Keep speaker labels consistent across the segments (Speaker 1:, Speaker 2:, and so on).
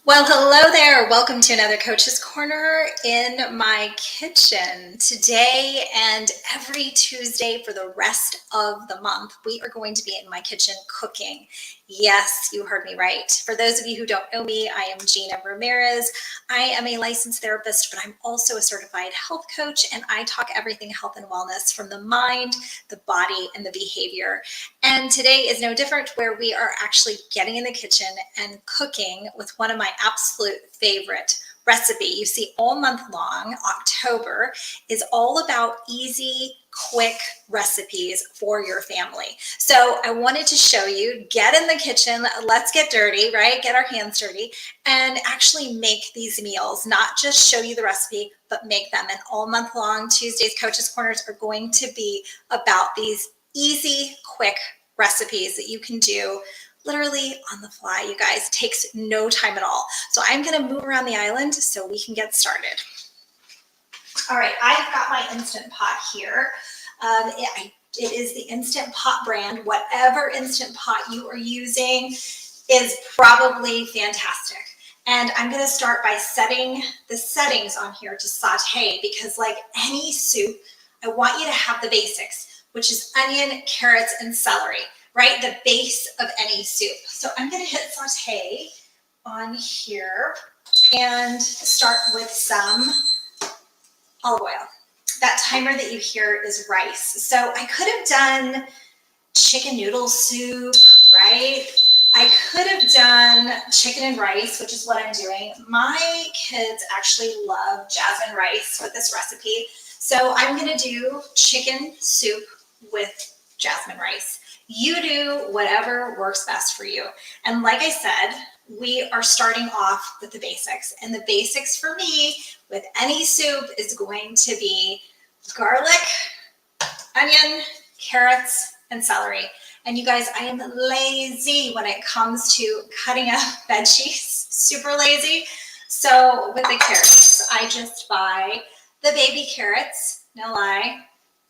Speaker 1: Well, hello there. Welcome to another Coach's Corner in my kitchen. Today and every Tuesday for the rest of the month, we are going to be in my kitchen cooking. Yes, you heard me right. For those of you who don't know me, I am Gina Ramirez. I am a licensed therapist, but I'm also a certified health coach, and I talk everything health and wellness from the mind, the body, and the behavior. And today is no different, where we are actually getting in the kitchen and cooking with one of my absolute favorite recipe. You see, all month long, October is all about easy, quick recipes for your family. So I wanted to show you, get in the kitchen, let's get dirty, right? Get our hands dirty and actually make these meals, not just show you the recipe, but make them. And all month long, Tuesdays Coaches Corners are going to be about these easy, quick recipes that you can do literally on the fly. You guys, takes no time at all. So I'm going to move around the island so we can get started. All right, I've got my Instant Pot here. It is the Instant Pot brand. Whatever Instant Pot you are using is probably fantastic. And I'm going to start by setting the settings on here to saute, because like any soup, I want you to have the basics, which is onion, carrots, and celery, right? The base of any soup. So I'm going to hit saute on here and start with some olive oil. That timer that you hear is rice. So I could have done chicken noodle soup, right? I could have done chicken and rice, which is what I'm doing. My kids actually love jasmine rice with this recipe. So I'm going to do chicken soup with jasmine rice. You do whatever works best for you. And like I said, we are starting off with the basics. And the basics for me with any soup is going to be garlic, onion, carrots, and celery. And you guys, I am lazy when it comes to cutting up veggies, super lazy. So with the carrots, I just buy the baby carrots, no lie,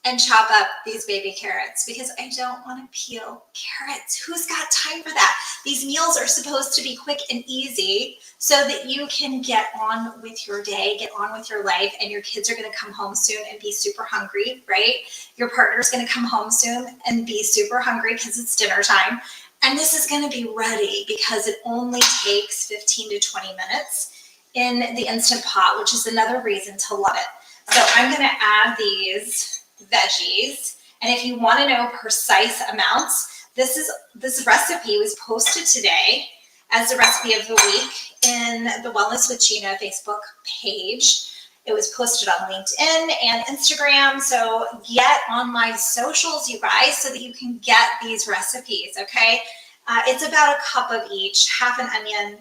Speaker 1: and chop up these baby carrots because I don't want to peel carrots. Who's got time for that? These meals are supposed to be quick and easy so that you can get on with your day, get on with your life, and your kids are going to come home soon and be super hungry, right? Your partner's going to come home soon and be super hungry because it's dinner time. And this is going to be ready because it only takes 15 to 20 minutes in the Instant Pot, which is another reason to love it. So I'm going to add these veggies. And if you want to know precise amounts, this recipe was posted today as the recipe of the week in the Wellness with Gina Facebook page. It was posted on LinkedIn and Instagram. So get on my socials, you guys, so that you can get these recipes, okay? It's about a cup of each, half an onion,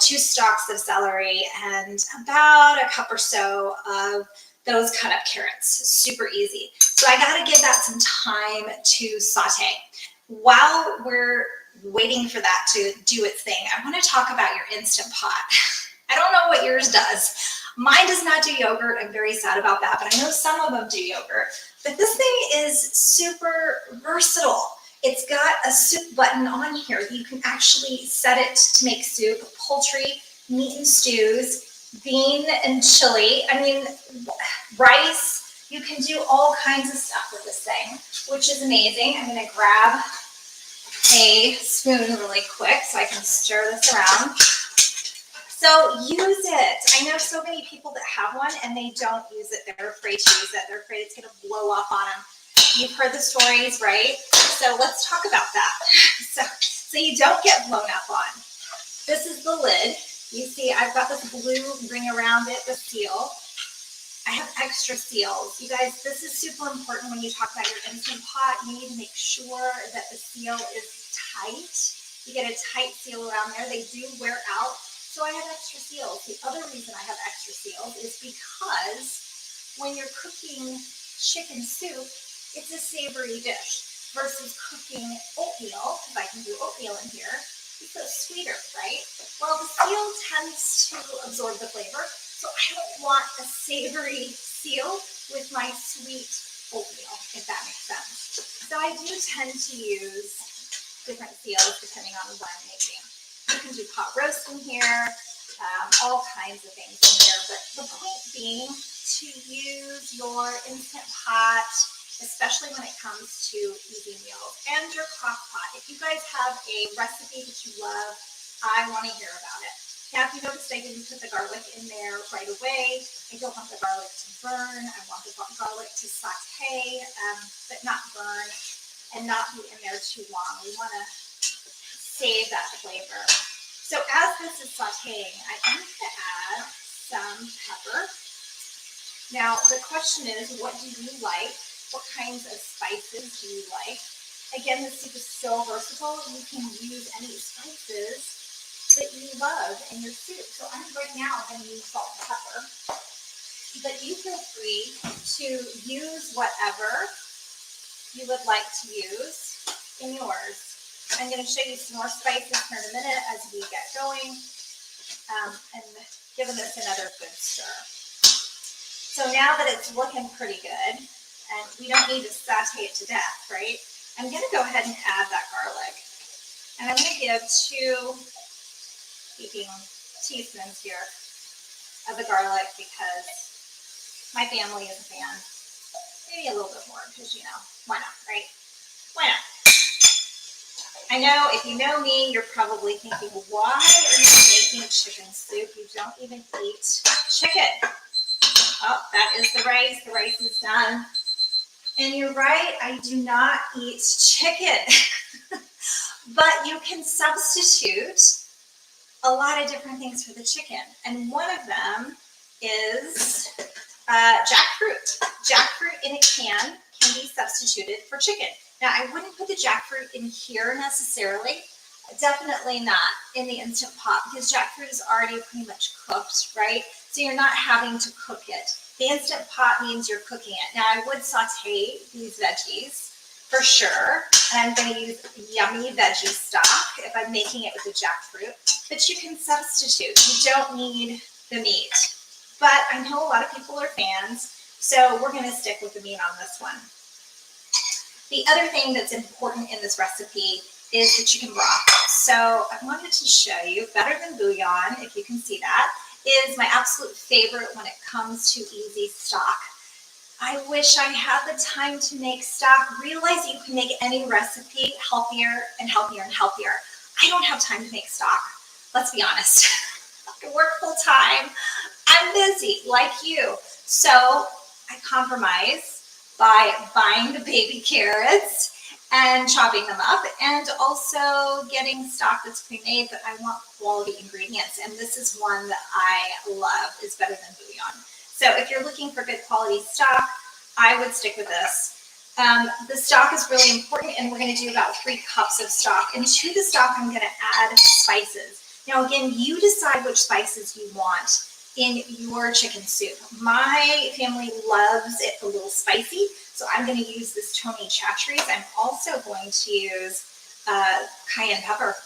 Speaker 1: 2 stalks of celery, and about a cup or so of those cut up carrots. Super easy. So I got to give that some time to saute. While we're waiting for that to do its thing, I want to talk about your Instant Pot. I don't know what yours does. Mine does not do yogurt. I'm very sad about that, but I know some of them do yogurt. But this thing is super versatile. It's got a soup button on here. You can actually set it to make soup, poultry, meat and stews, bean and chili. I mean, rice. You can do all kinds of stuff with this thing, which is amazing. I'm going to grab a spoon really quick so I can stir this around. So use it. I know so many people that have one and they don't use it. They're afraid to use it. They're afraid it's going to blow up on them. You've heard the stories, right? So let's talk about that. So you don't get blown up on. This is the lid. You see, I've got this blue ring around it, the seal. I have extra seals. You guys, this is super important when you talk about your Instant Pot. You need to make sure that the seal is tight. You get a tight seal around there. They do wear out. So I have extra seals. The other reason I have extra seals is because when you're cooking chicken soup, it's a savory dish versus cooking oatmeal, because I can do oatmeal in here. It's a sweeter, right? Well, the seal tends to absorb the flavor, so I don't want a savory seal with my sweet oatmeal, if that makes sense. So I do tend to use different seals depending on what I'm making. You can do pot roast in here. all kinds of things in here. But the point being to use your Instant Pot, especially when it comes to easy meals, and your crock pot. If you guys have a recipe that you love, I want to hear about it. Now, if you noticed, I didn't put the garlic in there right away. I don't want the garlic to burn. I want the garlic to saute, but not burn and not be in there too long. We want to save that flavor. So as this is sauteing, I'm going to add some pepper. Now, the question is, what do you like? What kinds of spices do you like? Again, this soup is so versatile. You can use any spices that you love in your soup. So I'm right now going to use salt and pepper. But you feel free to use whatever you would like to use in yours. I'm going to show you some more spices here in a minute as we get going, and giving this another good stir. So now that it's looking pretty good, and we don't need to saute it to death, right? I'm going to go ahead and add that garlic. And I'm going to give 2 heaping teaspoons here of the garlic because my family is a fan. Maybe a little bit more because, why not, right? Why not? I know if you know me, you're probably thinking, why are you making chicken soup? You don't even eat chicken. Oh, that is the rice. The rice is done. And you're right, I do not eat chicken. But you can substitute a lot of different things for the chicken. And one of them is jackfruit. Jackfruit in a can be substituted for chicken. Now, I wouldn't put the jackfruit in here necessarily. Definitely not in the Instant Pot because jackfruit is already pretty much cooked, right? So you're not having to cook it. The Instant Pot means you're cooking it. Now, I would saute these veggies for sure. And I'm going to use yummy veggie stock if I'm making it with the jackfruit. But you can substitute. You don't need the meat. But I know a lot of people are fans, so we're going to stick with the meat on this one. The other thing that's important in this recipe is the chicken broth. So I wanted to show you, Better Than Bouillon, if you can see that, is my absolute favorite when it comes to easy stock. I wish I had the time to make stock. Realize that you can make any recipe healthier and healthier and healthier. I don't have time to make stock. Let's be honest. I work full time. I'm busy like you. So I compromise by buying the baby carrots and chopping them up and also getting stock that's pre-made, but I want quality ingredients. And this is one that I love, is Better Than Bouillon. So if you're looking for good quality stock, I would stick with this. The stock is really important, and we're going to do about 3 cups of stock. And to the stock, I'm going to add spices. Now, again, you decide which spices you want in your chicken soup. My family loves it a little spicy, so I'm going to use this Tony Chachere's. I'm also going to use cayenne pepper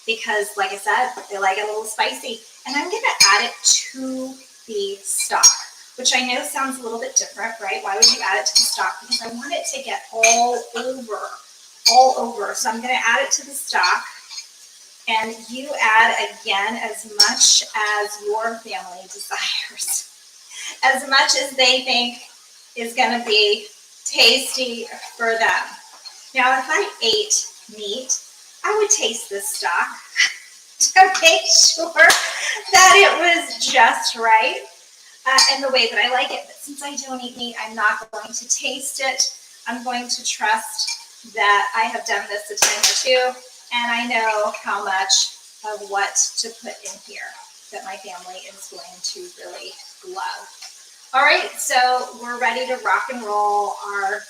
Speaker 1: because, like I said, they like it a little spicy. And I'm going to add it to the stock, which I know sounds a little bit different, right? Why would you add it to the stock? Because I want it to get all over. So I'm going to add it to the stock. And you add, again, as much as your family desires, as much as they think is going to be tasty for them. Now, if I ate meat, I would taste this stock to make sure that it was just right and the way that I like it. But since I don't eat meat, I'm not going to taste it. I'm going to trust that I have done this a time or 2. And I know how much of what to put in here that my family is going to really love. All right, so we're ready to rock and roll. Our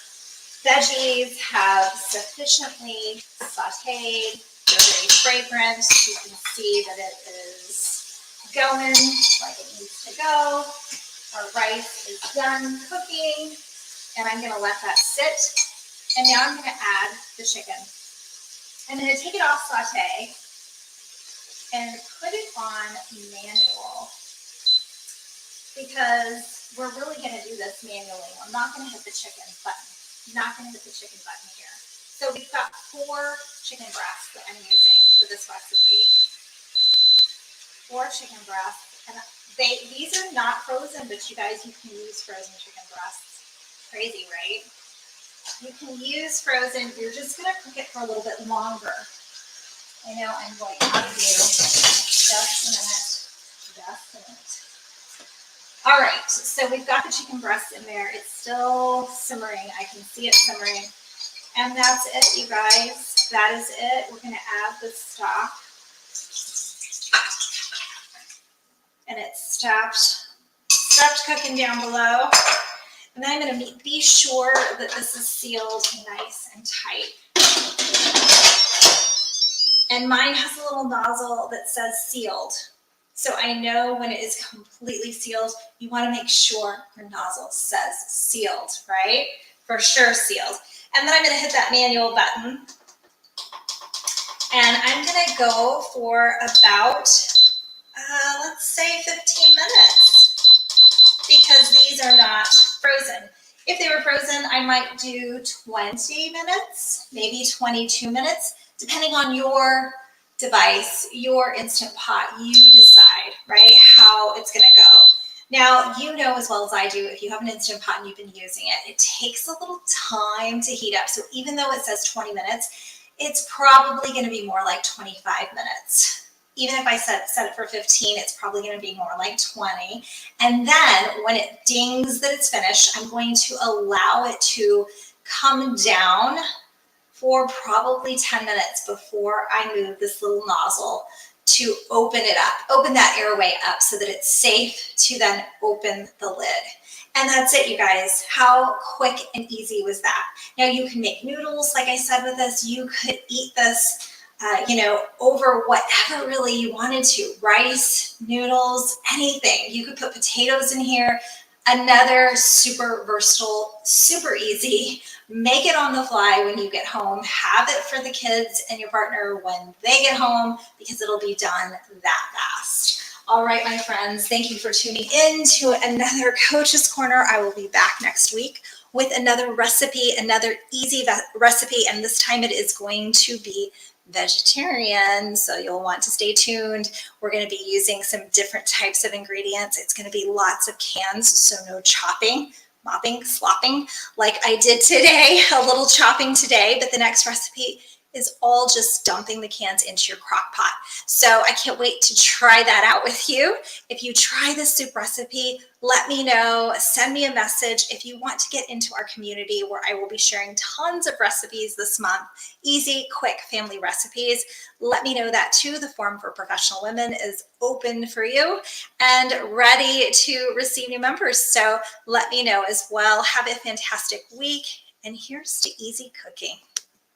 Speaker 1: veggies have sufficiently sauteed. They're very fragrant. You can see that it is going like it needs to go. Our rice is done cooking, and I'm going to let that sit. And now I'm going to add the chicken. I'm going to take it off saute and put it on manual because we're really going to do this manually. I'm not going to hit the chicken button. Not going to hit the chicken button here. So we've got 4 chicken breasts that I'm using for this recipe. 4 chicken breasts. And these are not frozen, but you guys, you can use frozen chicken breasts. Crazy, right? You can use frozen. You're just going to cook it for a little bit longer. I know I'm going to do just a minute. Just a minute. All right, so we've got the chicken breast in there. It's still simmering. I can see it simmering. And that's it, you guys. That is it. We're going to add the stock. And it's stopped cooking down below. And then I'm going to be sure that this is sealed nice and tight. And mine has a little nozzle that says sealed. So I know when it is completely sealed, you want to make sure your nozzle says sealed, right? For sure sealed. And then I'm going to hit that manual button. And I'm going to go for about, let's say 15 minutes, because these are not frozen. If they were frozen, I might do 20 minutes, maybe 22 minutes, depending on your device, your Instant Pot. You decide, right, how it's going to go. Now, you know as well as I do, if you have an Instant Pot and you've been using it, it takes a little time to heat up. So even though it says 20 minutes, it's probably going to be more like 25 minutes. Even if I set it for 15, it's probably going to be more like 20. And then when it dings that it's finished, I'm going to allow it to come down for probably 10 minutes before I move this little nozzle to open it up, open that airway up so that it's safe to then open the lid. And that's it, you guys. How quick and easy was that? Now you can make noodles, like I said with this. You could eat this, over whatever really you wanted to. Rice, noodles, anything. You could put potatoes in here. Another super versatile, super easy. Make it on the fly when you get home. Have it for the kids and your partner when they get home, because it'll be done that fast. All right, my friends, thank you for tuning in to another Coach's Corner. I will be back next week with another recipe, another easy recipe, and this time it is going to be vegetarian, so you'll want to stay tuned. We're going to be using some different types of ingredients. It's going to be lots of cans, so no chopping, mopping, slopping like I did today, a little chopping today, but the next recipe is all just dumping the cans into your crock pot. So I can't wait to try that out with you. If you try this soup recipe, let me know, send me a message. If you want to get into our community where I will be sharing tons of recipes this month, easy, quick family recipes, let me know that too. The Forum for Professional Women is open for you and ready to receive new members. So let me know as well. Have a fantastic week, and here's to easy cooking.